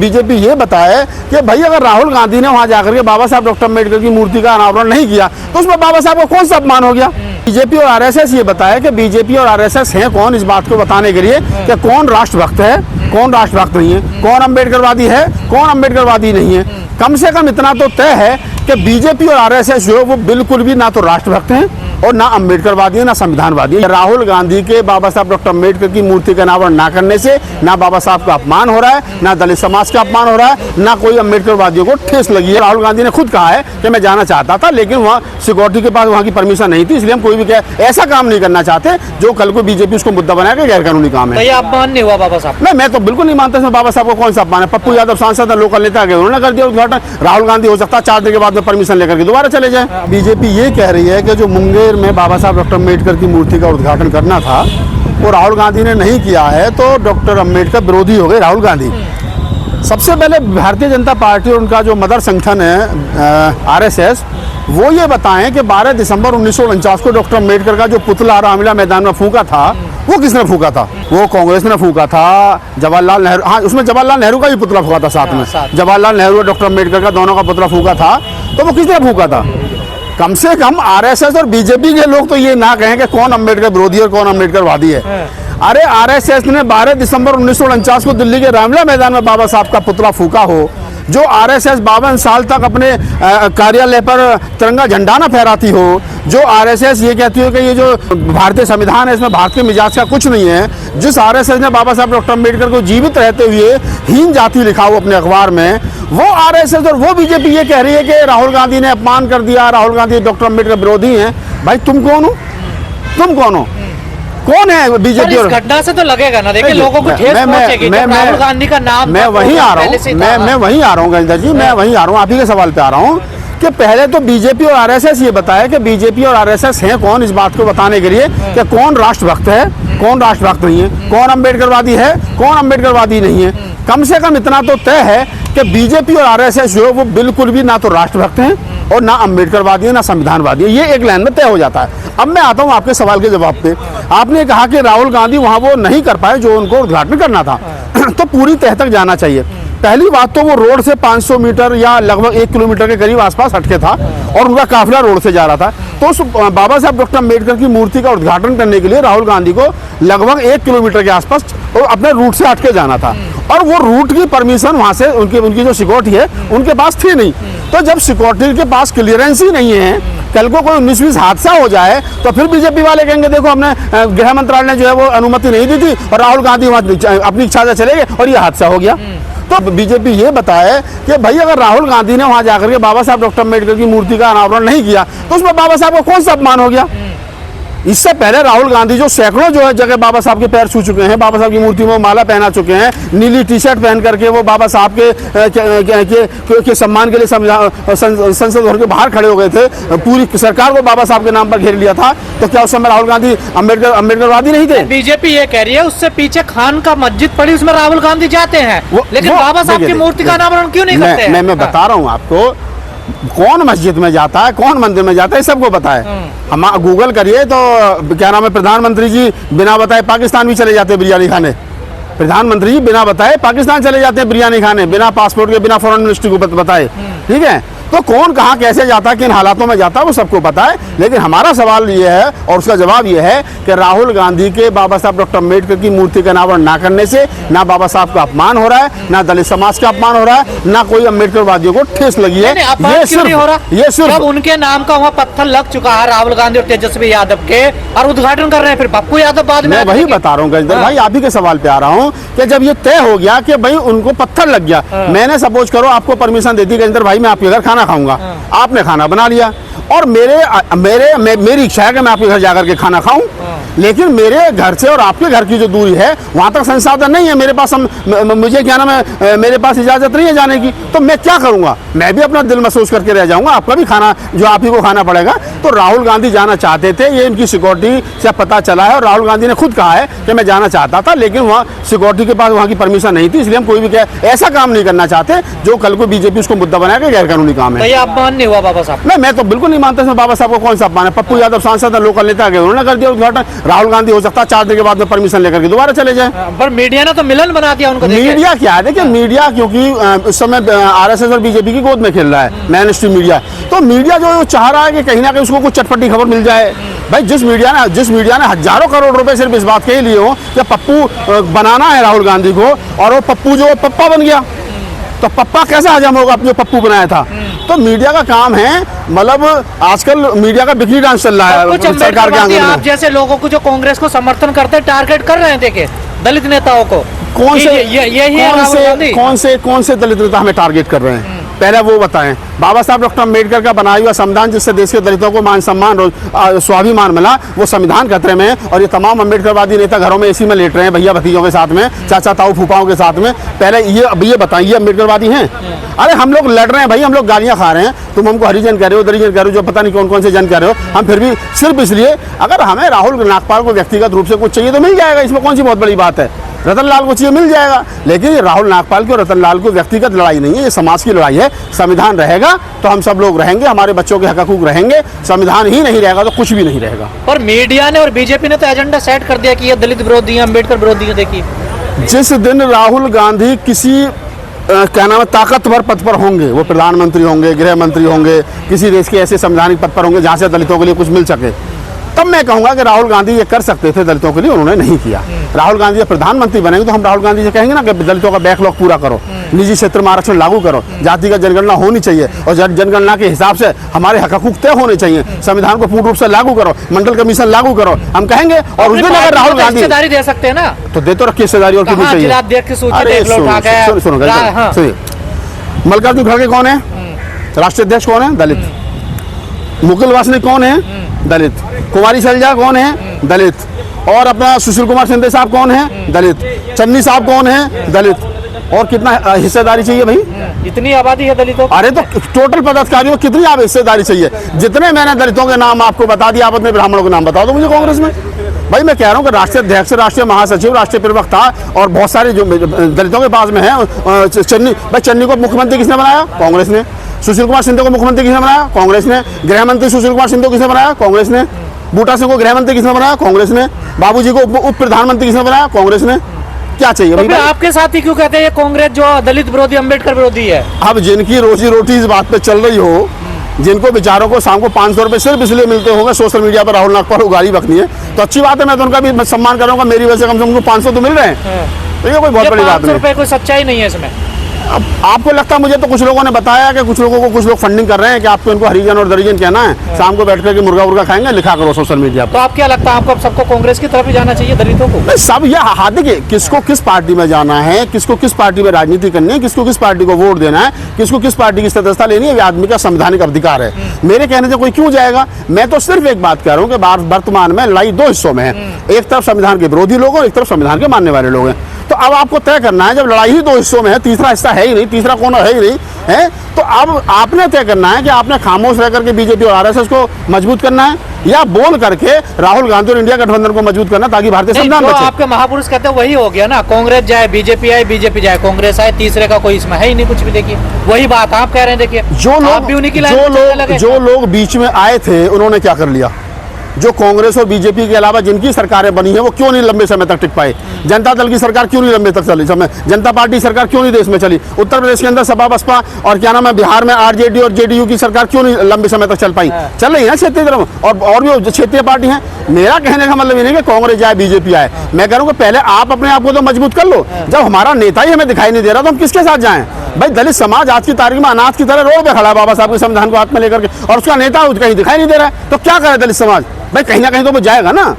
BJP ये बताए कि भाई अगर राहुल गांधी ने वहां जाकर के बाबा साहब डॉक्टर अम्बेडकर की मूर्ति का अनावरण नहीं किया तो उसमें बाबा साहब को कौन सा अपमान हो गया। बीजेपी और आरएसएस ये बताए कि बीजेपी और आरएसएस हैं कौन इस बात को बताने के लिए कि कौन राष्ट्रभक्त है कौन राष्ट्रभक्त नहीं है, कौन अम्बेडकरवादी है कौन अम्बेडकरवादी नहीं है। कम से कम इतना तो तय है कि बीजेपी और आरएसएस जो है वो बिल्कुल भी ना तो राष्ट्रभक्त हैं और ना अम्बेडकरवादी है ना संविधानवादी है। राहुल गांधी के बाबा साहब डॉक्टर अम्बेडकर की मूर्ति का अनावरण ना करने से ना बाबा साहब का अपमान हो रहा है, ना दलित समाज का अपमान हो रहा है, ना कोई अम्बेडकरवादियों को ठेस लगी है। राहुल गांधी ने खुद कहा है कि मैं जाना चाहता था लेकिन वहाँ सिक्योरिटी के पास वहाँ की परमिशन नहीं थी, इसलिए हम कोई भी ऐसा काम नहीं करना चाहते जो कल को बीजेपी उसको मुद्दा बनाया कि गैर कानूनी काम है। अपमान नहीं हुआ बाबा साहब? नहीं, मैं तो बिल्कुल नहीं मानता इसमें बाबा साहब को कौन सा अपमान है। पप्पू यादव सांसद लोकल नेता गए उन्होंने कर दिया उद्घाटन। राहुल गांधी हो सकता है 4 दिन के बाद में परमिशन लेकर के दोबारा चले जाए। बीजेपी ये कह रही है कि जो मुंगेर में बाबा साहब डॉक्टर अम्बेडकर की मूर्ति का उद्घाटन करना था वो राहुल गांधी ने नहीं किया है तो डॉक्टर अम्बेडकर विरोधी हो गए राहुल गांधी। सबसे पहले भारतीय जनता पार्टी और उनका जो मदर संगठन है आरएसएस वो ये बताएं कि 12 दिसंबर 1949 को डॉक्टर अम्बेडकर का जो पुतला रामलीला मैदान में फूंका था वो किसने फूंका था? वो कांग्रेस ने फूंका था। जवाहरलाल नेहरू, हाँ उसमें जवाहरलाल नेहरू का भी पुतला फूंका था साथ में। जवाहरलाल नेहरू और डॉक्टर अम्बेडकर का दोनों का पुतला फूंका था तो वो किसने फूंका था? कम से कम आरएसएस और बीजेपी के लोग तो ये ना कहें कि कौन अम्बेडकर विरोधी और कौन अम्बेडकरवादी है। अरे आरएसएस ने 12 दिसंबर 1949 को दिल्ली के रामलीला मैदान में बाबा साहब का पुतला फूंका हो, जो आरएसएस 52 साल तक अपने कार्यालय पर तिरंगा झंडा न फहराती हो, जो आरएसएस ये कहती हो कि ये जो भारतीय संविधान है इसमें भारत के मिजाज का कुछ नहीं है, जिस आरएसएस ने बाबा साहब डॉक्टर अम्बेडकर को जीवित रहते हुए हीन जाति लिखा हो अपने अखबार में, वो आरएसएस और वो बीजेपी ये कह रही है कि राहुल गांधी ने अपमान कर दिया, राहुल गांधी डॉक्टर अम्बेडकर विरोधी हैं। भाई तुम कौन हो? तुम कौन हो? कौन है बीजेपी? इस घटना से तो लगेगा ना, देखिए लोगों को ठेस पहुंचेगी जब राहुल गांधी का नाम। मैं वहीं आ रहा हूँ, मैं वहीं आ रहा हूँ गजेंद्र जी, मैं वहीं आ रहा हूँ, आप ही के सवाल पे आ रहा हूँ कि पहले तो बीजेपी और आरएसएस ये बताया कि बीजेपी और आरएसएस हैं कौन इस बात को बताने के लिए कि कौन राष्ट्रभक्त है कौन राष्ट्रभक्त नहीं है, कौन अम्बेडकरवादी है कौन अम्बेडकरवादी नहीं है। कम से कम इतना तो तय है कि बीजेपी और आरएसएस जो है वो बिल्कुल भी ना तो राष्ट्रभक्त हैं और ना अम्बेडकरवादी है ना संविधानवादी है। ये एक लाइन में तय हो जाता है। अब मैं आता हूँ आपके सवाल के जवाब पे। आपने कहा कि राहुल गांधी वहाँ वो नहीं कर पाए जो उनको उद्घाटन करना था तो पूरी तह तक जाना चाहिए। पहली बात तो वो रोड से 500 मीटर या लगभग 1 किलोमीटर के करीब आसपास हटके था और उनका काफिला रोड से जा रहा था, तो उस बाबा साहब डॉक्टर अम्बेडकर की मूर्ति का उद्घाटन करने के लिए राहुल गांधी को लगभग 1 किलोमीटर के आसपास अपने रूट से हटके जाना था और वो रूट की परमिशन वहाँ से उनकी जो सिक्योरिटी है उनके पास थी नहीं। तो जब सिक्योरिटी के पास क्लियरेंस ही नहीं है, कल को कोई 19-20 हादसा हो जाए तो फिर बीजेपी वाले कहेंगे देखो हमने गृह मंत्रालय ने जो है वो अनुमति नहीं दी थी और राहुल गांधी वहाँ अपनी इच्छा से चले गए और ये हादसा हो गया। तो बीजेपी ये बताए कि भाई अगर राहुल गांधी ने वहां जाकर के बाबा साहब डॉक्टर अम्बेडकर की मूर्ति का अनावरण नहीं किया तो उसमें बाबा साहब को कौन सा अपमान हो गया। इससे पहले राहुल गांधी जो सैकड़ों जो है जगह बाबा साहब के पैर छू चुके हैं, बाबा साहब की मूर्ति में माला पहना चुके हैं, नीली टी-शर्ट पहन करके वो बाबा साहब के सम्मान के लिए संसद भवन के बाहर खड़े हो गए थे, पूरी सरकार को बाबा साहब के नाम पर घेर लिया था। तो क्या उस समय राहुल गांधी अम्बेडकरवादी नहीं थे? बीजेपी ये कह रही है उससे पीछे खान का मस्जिद पड़ी उसमें राहुल गांधी जाते हैं लेकिन बाबा साहब की मूर्ति का अनावरण क्यों नहीं करते? मैं बता रहा हूँ आपको, कौन मस्जिद में जाता है कौन मंदिर में जाता है सबको पता है। हम गूगल करिए तो क्या नाम है, प्रधानमंत्री जी बिना बताए पाकिस्तान भी चले जाते हैं बिरयानी खाने। प्रधानमंत्री जी बिना बताए पाकिस्तान चले जाते हैं बिरयानी खाने, बिना पासपोर्ट के, बिना फॉरेन मिनिस्ट्री को बताए। ठीक है, तो कौन कहाँ कैसे जाता है, किन हालातों में जाता है वो सबको पता है। लेकिन हमारा सवाल ये है और उसका जवाब ये है कि राहुल गांधी के बाबा साहब डॉक्टर अम्बेडकर की मूर्ति का अनावरण ना करने से ना बाबा साहब का अपमान हो रहा है, ना दलित समाज का अपमान हो रहा है, ना कोई अम्बेडकरवादियों को ठेस लगी है। ये सिर्फ उनके नाम का वहाँ पत्थर लग चुका है राहुल गांधी और तेजस्वी यादव के और उद्घाटन कर रहे हैं फिर पप्पू यादव बाद में। मैं वही बता रहा हूँ गजेंद्र भाई, आप ही के सवाल पे आ रहा हूँ कि जब ये तय हो गया कि भाई उनको पत्थर लग गया, मैंने सपोज करो आपको परमिशन दे दी गजेंद्र भाई मैं आपके घर खाना खाऊंगा, आपने खाना बना लिया और मेरी इच्छा है कि मैं आपके घर जाकर के खाना खाऊं, लेकिन मेरे घर से और आपके घर की जो दूरी है वहां तक संसाधन नहीं है मेरे पास, मुझे क्या नाम है मेरे पास इजाजत नहीं है जाने की, तो मैं क्या करूंगा? मैं भी अपना दिल महसूस करके रह जाऊंगा, आपका भी खाना जो आप ही को खाना पड़ेगा। तो राहुल गांधी जाना चाहते थे, ये इनकी सिक्योरिटी से पता चला है और राहुल गांधी ने खुद कहा है कि मैं जाना चाहता था लेकिन वहाँ सिक्योरिटी के पास वहाँ की परमिशन नहीं थी, इसलिए हम कोई भी ऐसा काम नहीं करना चाहते जो कल को बीजेपी उसको मुद्दा बनाया गैर कानूनी काम है। अपमान नहीं हुआ बाबा साहब? नहीं, मैं तो बिल्कुल नहीं मानता इसमें बाबा साहब को कौन सा अपमान है। पप्पू यादव सांसद लोकल नेता गए उन्होंने कर दिया उद्घाटन। राहुल गांधी हो सकता है 4 दिन के बाद में परमिशन लेकर के दोबारा चले जाए। पर मीडिया ने तो मिलन बना दिया उनको। मीडिया क्या है, देखिए मीडिया क्योंकि इस समय आरएसएस और बीजेपी की गोद में खेल रहा है, मेन स्ट्रीम मीडिया। तो मीडिया जो चाह रहा है कि कहीं ना कहीं उसको कुछ चटपटी खबर मिल जाए। भाई जिस मीडिया ने हजारों करोड़ रुपए सिर्फ इस बात के ही लिए हो कि पप्पू बनाना है राहुल गांधी को, और वो पप्पू जो पप्पा बन गया, तो पप्पा कैसे हजम होगा जो पप्पू बनाया था। तो मीडिया का काम है, मतलब आजकल मीडिया का बिक्री डांस चल रहा है सरकार के आंगन में। आप जैसे लोगों को जो कांग्रेस को समर्थन करते हैं टारगेट कर रहे हैं, देखे दलित नेताओं को। कौन से दलित नेता हमें टारगेट कर रहे हैं, पहले वो बताएं। बाबा साहब डॉक्टर अम्बेडकर का बनाया हुआ संविधान, जिससे देश के दलितों को मान सम्मान स्वाभिमान मिला, वो संविधान खतरे में है। और ये तमाम अम्बेडकरवादी नेता घरों में एसी में लेट रहे हैं भैया भतीजों के साथ में, चाचा ताऊ फूफाओं के साथ में। पहले ये बताइए अम्बेडकरवादी हैं? अरे हम लोग लड़ रहे हैं भाई, हम लोग गालियां खा रहे हैं, तुम हमको हरिजन कह रहे हो, दलिजन कह रहे हो, जो पता नहीं कौन कौन से जन कह रहे हो। हम फिर भी सिर्फ इसलिए, अगर हमें राहुल नागपाल को व्यक्तिगत रूप से कुछ चाहिए तो मिल जाएगा, इसमें कौन सी बहुत बड़ी बात है। रतन लाल को चाहिए मिल जाएगा, लेकिन ये राहुल नागपाल की और रतन लाल को व्यक्तिगत लड़ाई नहीं है, ये समाज की लड़ाई है। संविधान रहेगा तो हम सब लोग रहेंगे, हमारे बच्चों के हकूक रहेंगे। संविधान ही नहीं रहेगा तो कुछ भी नहीं रहेगा। और मीडिया ने और बीजेपी ने तो एजेंडा सेट कर दिया कि ये दलित विरोधी है, अम्बेडकर विरोधी है। देखिए जिस दिन राहुल गांधी किसी क्या नाम है ताकतवर पद पर होंगे, वो प्रधानमंत्री होंगे, गृह मंत्री होंगे, किसी देश के ऐसे संवैधानिक पद पर होंगे जहां से दलितों के लिए कुछ मिल सके, तब मैं कहूंगा कि राहुल गांधी ये कर सकते थे दलितों के लिए, उन्होंने नहीं किया। राहुल गांधी जब प्रधानमंत्री बनेंगे तो हम राहुल गांधी से कहेंगे ना कि दलितों का बैकलॉग पूरा करो, निजी क्षेत्र में आरक्षण लागू करो, जातिगत जनगणना होनी चाहिए, और जनगणना के हिसाब से हमारे हकूक तय होने चाहिए, संविधान को पूर्ण रूप से लागू करो, मंडल कमीशन लागू करो, हम कहेंगे। और उस दिन अगर राहुल गांधी हिस्सेदारी दे सकते हैं ना, तो दे तो रखिए हिस्सेदारी, और कितनी चाहिए। सुनो मल्लिकार्जुन खड़गे कौन है, राष्ट्रीय अध्यक्ष कौन है, दलित। मुकुल वासनिक कौन है, दलित। कुमारी सैलजा कौन है, दलित। और अपना सुशील कुमार शिंदे साहब कौन है, दलित। चन्नी साहब कौन है, दलित। और कितना हिस्सेदारी चाहिए भाई, इतनी आबादी है दलितों। अरे तो टोटल पदाधिकारियों को कितनी आप हिस्सेदारी चाहिए। जितने मैंने दलितों के नाम आपको बता दिया, आप अपने ब्राह्मणों के नाम बता दो मुझे कांग्रेस में। भाई मैं कह रहा हूँ कि राष्ट्रीय अध्यक्ष, राष्ट्रीय महासचिव, राष्ट्रीय प्रवक्ता और बहुत सारे जो दलितों के पास में है। चन्नी भाई, चन्नी को मुख्यमंत्री किसने बनाया, कांग्रेस ने। सुशील कुमार शिंदे को मुख्यमंत्री किसने बनाया, कांग्रेस ने। गृह मंत्री सुशील कुमार शिंदे को किसने बनाया, कांग्रेस ने। बूटा सिंह को गृह मंत्री किसने बनाया, कांग्रेस ने। बाबूजी को उप प्रधानमंत्री किसने बनाया, कांग्रेस ने। क्या चाहिए तो भाई? आपके साथ ही क्यों कहते हैं ये कांग्रेस जो दलित विरोधी, अम्बेडकर विरोधी है? अब जिनकी रोजी रोटी इस बात पे चल रही हो, जिनको बेचारों को शाम को 500 रुपए सिर्फ इसलिए मिलते होंगे सोशल मीडिया पर राहुल नागपाल को गाली बकनी है, तो अच्छी बात है, मैं तो उनका भी सम्मान करूंगा। मेरी वजह से कम से कम 500 तो मिल रहे हैं, तो ये कोई बहुत बड़ी बात नहीं। 500 रुपए कोई सच्चाई नहीं है इसमें। अब आपको लगता है, मुझे तो कुछ लोगों ने बताया कि कुछ लोगों को कुछ लोग फंडिंग कर रहे हैं कि आपको इनको हरिजन और दरिजन कहना है, शाम को बैठ करके मुर्गा उर्गा खाएंगे, लिखा करो सोशल मीडिया पर। तो आप क्या लगता है, आपको सबको कांग्रेस की तरफ ही जाना चाहिए, दलितों को? नहीं, सब ये हाँ देखिए, किसको किस पार्टी में जाना है, किसको किस पार्टी में राजनीति करनी है, किसको किस पार्टी को वोट देना है, किसको किस पार्टी की सदस्यता लेनी है, ये आदमी का संवैधानिक अधिकार है। मेरे कहने से कोई क्यों जाएगा। मैं तो सिर्फ एक बात कह रहा हूँ कि वर्तमान में लड़ाई दो हिस्सों में है, एक तरफ संविधान के विरोधी लोग और एक तरफ संविधान के मानने वाले लोग हैं। तो अब आपको तय करना है, जब लड़ाई ही दो हिस्सों में है, तीसरा हिस्सा है ही नहीं, तीसरा कोना है ही नहीं है, तो अब आपने तय करना है कि आपने खामोश रह करके बीजेपी और आरएसएस को मजबूत करना है, या बोल करके राहुल गांधी और इंडिया गठबंधन को मजबूत करना, ताकि भारतीय संविधान बचे। आपके महापुरुष कहते हैं वही हो गया ना, कांग्रेस जाए बीजेपी आए, बीजेपी जाए कांग्रेस आए, तीसरे का कोई इसमें है ही नहीं कुछ भी। देखिए वही बात आप कह रहे हैं। देखिए जो लोग बीच में आए थे उन्होंने क्या कर लिया, जो कांग्रेस और बीजेपी के अलावा जिनकी सरकारें बनी हैं वो क्यों नहीं लंबे समय तक टिक पाए। जनता दल की सरकार क्यों नहीं लंबे तक चली, जनता पार्टी सरकार क्यों नहीं देश में चली, उत्तर प्रदेश के अंदर सपा बसपा और क्या नाम है बिहार में आरजेडी और जेडीयू की सरकार क्यों नहीं लंबे समय तक चल पाई। चल रही है क्षेत्रीय तरफ और भी क्षेत्रीय पार्टी हैं। मेरा कहने का मतलब ये नहीं कि कांग्रेस जाए बीजेपी आए, मैं कह रहा हूँ कि पहले आप अपने आप को तो मजबूत कर लो। जब हमारा नेता ही हमें दिखाई नहीं दे रहा तो हम किसके साथ जाएं। भाई दलित समाज आज की तारीख में अनाथ की तरह रोड पे खड़ा है बाबा साहब के संविधान को हाथ में लेकर के, और उसका नेता कहीं दिखाई नहीं दे रहा है, तो क्या करे दलित समाज। भाई कहीं ना कहीं तो वो जाएगा ना।